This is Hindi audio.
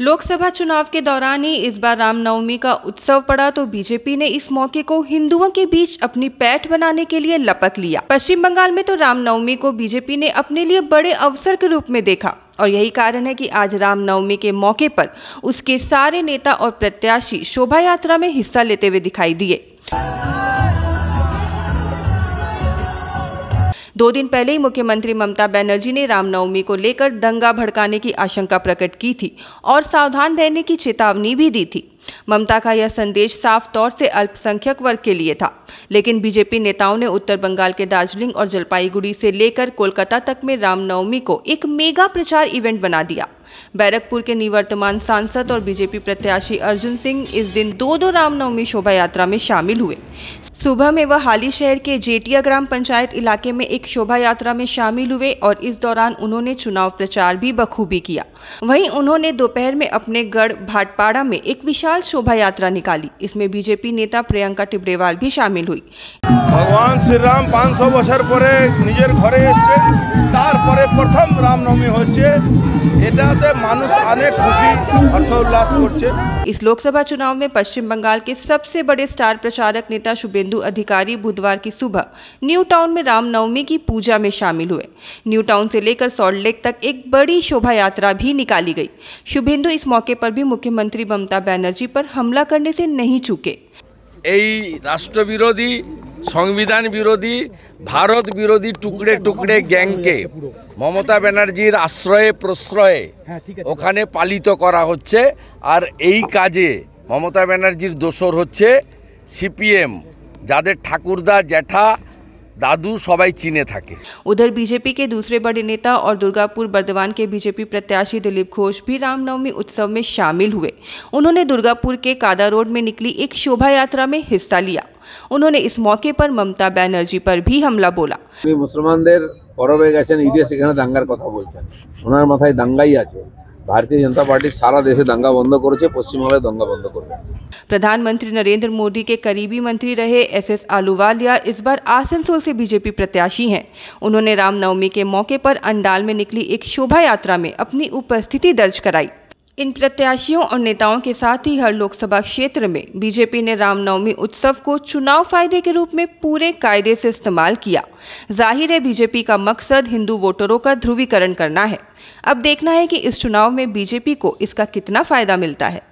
लोकसभा चुनाव के दौरान ही इस बार रामनवमी का उत्सव पड़ा तो बीजेपी ने इस मौके को हिंदुओं के बीच अपनी पैठ बनाने के लिए लपक लिया। पश्चिम बंगाल में तो रामनवमी को बीजेपी ने अपने लिए बड़े अवसर के रूप में देखा और यही कारण है कि आज रामनवमी के मौके पर उसके सारे नेता और प्रत्याशी शोभा यात्रा में हिस्सा लेते हुए दिखाई दिए। 2 दिन पहले ही मुख्यमंत्री ममता बनर्जी ने रामनवमी को लेकर दंगा भड़काने की आशंका प्रकट की थी और सावधान रहने की चेतावनी भी दी थी। ममता का यह संदेश साफ तौर से अल्पसंख्यक वर्ग के लिए था, लेकिन बीजेपी नेताओं ने उत्तर बंगाल के दार्जिलिंग और जलपाईगुड़ी से लेकर कोलकाता तक में रामनवमी को एक मेगा प्रचार इवेंट बना दिया। बैरकपुर के निवर्तमान सांसद और बीजेपी प्रत्याशी अर्जुन सिंह इस दिन 2 रामनवमी शोभा यात्रा में शामिल हुए। सुबह में वह हाली शहर के जेटिया ग्राम पंचायत इलाके में एक शोभा यात्रा में शामिल हुए और इस दौरान उन्होंने चुनाव प्रचार भी बखूबी किया। वहीं उन्होंने दोपहर में अपने गढ़ भाटपाड़ा में एक विशाल शोभा यात्रा निकाली। इसमें बीजेपी नेता प्रियंका टिब्रेवाल भी शामिल हुई। भगवान श्री राम 500 বছর পরে নিজের ঘরে এসেছেন, তারপরে প্রথম রামনবমী হচ্ছে, এটাতে মানুষ অনেক খুশি হর্ষ উল্লাস করছে। इस लोकसभा चुनाव में पश्चिम बंगाल के सबसे बड़े स्टार प्रचारक नेता शुभेंदु अधिकारी बुधवार की सुबह न्यू टाउन में रामनवमी की पूजा में शामिल हुए। न्यू टाउन से लेकर सॉल्ट लेक तक एक बड़ी शोभा यात्रा भी निकाली गई। शुभेंदु इस मौके पर भी मुख्यमंत्री ममता बनर्जी पर हमला करने से नहीं चूके। राष्ट्रविरोधी, संविधान विरोधी, भारत विरोधी टुकड़े टुकड़े गैंग के ममता बनर्जीर आश्रये प्रश्रये ओखाने पालित करा होच्छे और এই কাজে ममता बनर्जीर दोसर होच्छे सीपीएम, যাদের ठाकुरदा जेठा दादू सबाई चीने थाके। उधर बीजेपी के दूसरे बड़े नेता और दुर्गापुर बर्दवान के बीजेपी प्रत्याशी दिलीप घोष भी रामनवमी उत्सव में शामिल हुए। उन्होंने दुर्गापुर के कादा रोड में निकली एक शोभा यात्रा में हिस्सा लिया। उन्होंने इस मौके पर ममता बनर्जी पर भी हमला बोला। मुसलमानদের পরবে গেছেন, ঈদে সেখানে দাঙ্গার কথা বলছেন, ওনার মাথায় দাঙ্গাই আছে। भारतीय जनता पार्टी सारा देशे दंगा बंद करेছে, পশ্চিমবঙ্গে दंगा बंद करবে। प्रधानमंत्री नरेंद्र मोदी के करीबी मंत्री रहे एसएस आलूवालिया इस बार आसनसोल से बीजेपी प्रत्याशी हैं। उन्होंने रामनवमी के मौके पर अंडाल में निकली एक शोभा यात्रा में अपनी उपस्थिति दर्ज कराई। इन प्रत्याशियों और नेताओं के साथ ही हर लोकसभा क्षेत्र में बीजेपी ने रामनवमी उत्सव को चुनाव फायदे के रूप में पूरे कायदे से इस्तेमाल किया। जाहिर है बीजेपी का मकसद हिंदू वोटरों का ध्रुवीकरण करना है। अब देखना है कि इस चुनाव में बीजेपी को इसका कितना फायदा मिलता है।